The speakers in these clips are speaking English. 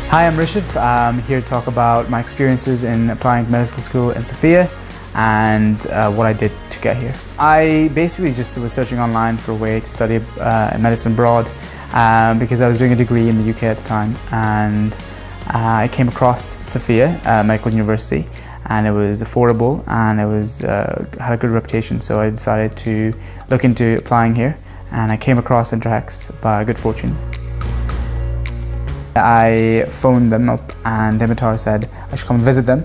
Hi, I'm Rishiv. I'm here to talk about my experiences in applying to medical school in Sofia and what I did to get here. I basically just was searching online for a way to study medicine abroad because I was doing a degree in the UK at the time, and I came across Sofia Medical University, and it was affordable and it was had a good reputation, so I decided to look into applying here, and I came across HECS by good fortune. I phoned them up and Dimitar said I should come and visit them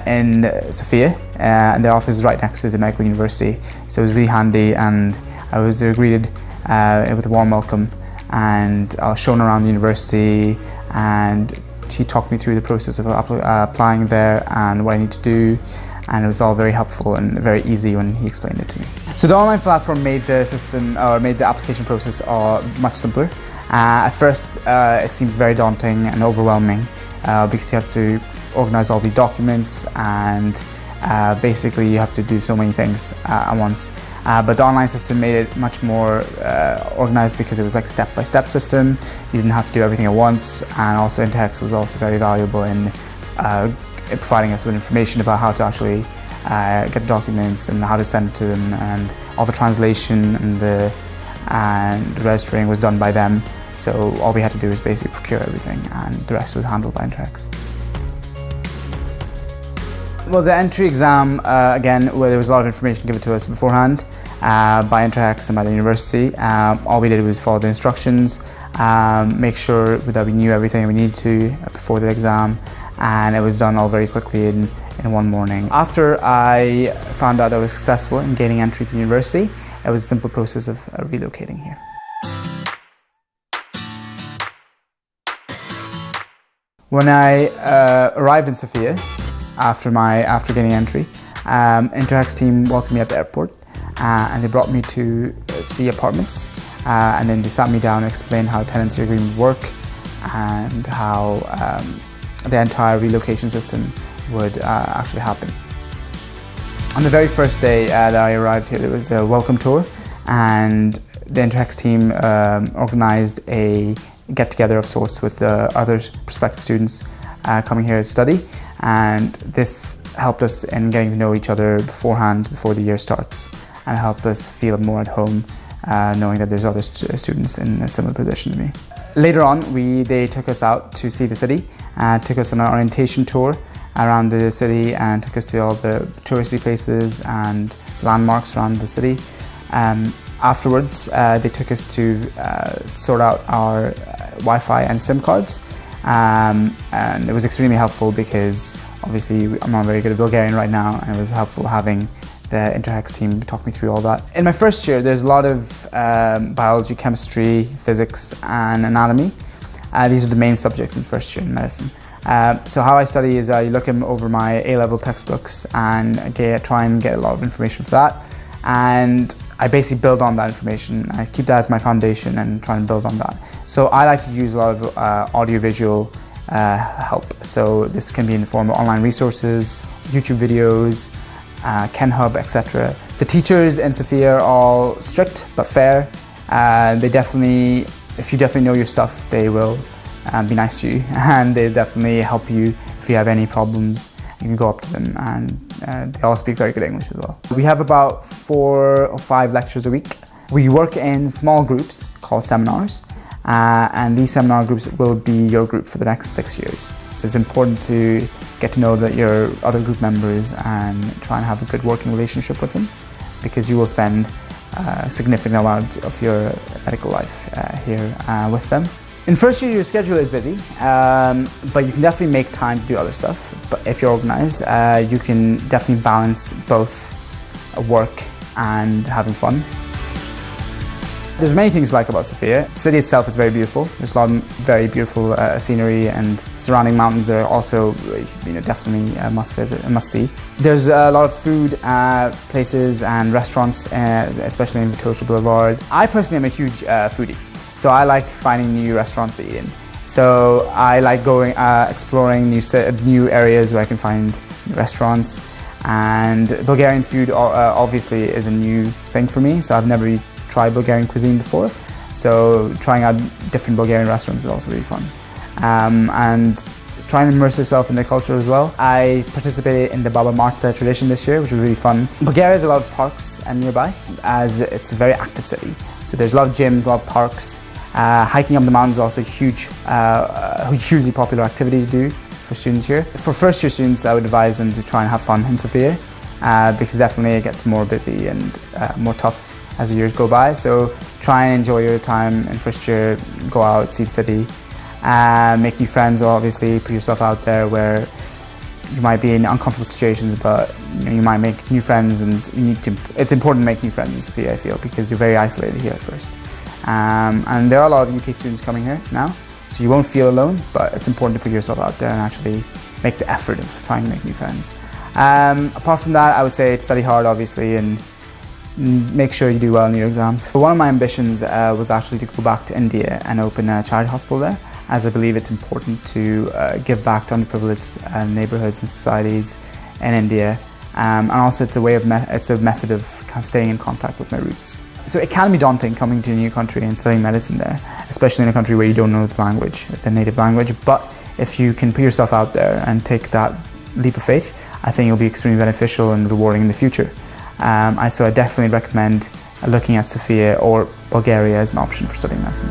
in Sofia, and their office is right next to the medical university, so it was really handy, and I was greeted with a warm welcome, and I was shown around the university, and he talked me through the process of applying there and what I need to do, and it was all very helpful and very easy when he explained it to me. So the online platform made the application process much simpler. At first it seemed very daunting and overwhelming because you have to organize all the documents, and basically you have to do so many things at once. But the online system made it much more organized because it was like a step-by-step system. You didn't have to do everything at once, and also HECS was also very valuable in providing us with information about how to actually get the documents and how to send it to them, and all the translation and the registering was done by them. So all we had to do was basically procure everything, and the rest was handled by HECS. Well, the entry exam, again, where there was a lot of information given to us beforehand by HECS and by the university. All we did was follow the instructions, make sure that we knew everything we needed to before the exam, and it was done all very quickly in one morning. After I found out I was successful in gaining entry to university, it was a simple process of relocating here. When I arrived in Sofia, after gaining entry, HECS team welcomed me at the airport, and they brought me to see apartments, and then they sat me down and explained how tenancy agreement work and how the entire relocation system would actually happen. On the very first day that I arrived here, there was a welcome tour, and the HECS team organized a get-together of sorts with other prospective students coming here to study, and this helped us in getting to know each other beforehand, before the year starts, and helped us feel more at home knowing that there's other students in a similar position to me. Later on, they took us out to see the city, took us on an orientation tour around the city, and took us to all the touristy places and landmarks around the city. Afterwards, they took us to sort out our Wi-Fi and SIM cards, and it was extremely helpful because obviously I'm not very good at Bulgarian right now, and it was helpful having the HECS team talk me through all that. In my first year, there's a lot of biology, chemistry, physics, and anatomy. These are the main subjects in first year in medicine. So how I study is I look over my A-level textbooks and try and get a lot of information for that, and I basically build on that information. I keep that as my foundation and try and build on that. So I like to use a lot of audio-visual help. So this can be in the form of online resources, YouTube videos, KenHub, etc. The teachers in Sofia are all strict but fair. If you definitely know your stuff, they will be nice to you, and they definitely help you if you have any problems. You can go up to them, and they all speak very good English as well. We have about 4 or 5 lectures a week. We work in small groups called seminars, and these seminar groups will be your group for the next 6 years. So it's important to get to know your other group members and try and have a good working relationship with them, because you will spend a significant amount of your medical life here with them. In first year, your schedule is busy, but you can definitely make time to do other stuff. But if you're organized, you can definitely balance both work and having fun. There's many things to like about Sofia. The city itself is very beautiful. There's a lot of very beautiful scenery, and surrounding mountains are also definitely a must visit, a must see. There's a lot of food places and restaurants, especially in Vitosha Boulevard. I personally am a huge foodie. So I like finding new restaurants to eat in. So I like going exploring new areas where I can find restaurants. And Bulgarian food obviously is a new thing for me. So I've never tried Bulgarian cuisine before. So trying out different Bulgarian restaurants is also really fun. and try and immerse yourself in the culture as well. I participated in the Baba Marta tradition this year, which was really fun. Bulgaria has a lot of parks nearby, as it's a very active city. So there's a lot of gyms, a lot of parks. Hiking up the mountains is also a hugely popular activity to do for students here. For first year students, I would advise them to try and have fun in Sofia, because definitely it gets more busy and more tough as the years go by. So try and enjoy your time in first year, go out, see the city, make new friends. Obviously put yourself out there where you might be in uncomfortable situations, but you might make new friends, and it's important to make new friends in Sofia, I feel, because you're very isolated here at first. And there are a lot of UK students coming here now, so you won't feel alone, but it's important to put yourself out there and actually make the effort of trying to make new friends. Apart from that, I would say study hard, obviously, and make sure you do well in your exams. One of my ambitions was actually to go back to India and open a charity hospital there, as I believe it's important to give back to underprivileged neighbourhoods and societies in India, and also it's a method of kind of staying in contact with my roots. So it can be daunting coming to a new country and studying medicine there, especially in a country where you don't know the language, the native language. But if you can put yourself out there and take that leap of faith, I think it'll be extremely beneficial and rewarding in the future. So I definitely recommend looking at Sofia or Bulgaria as an option for studying medicine.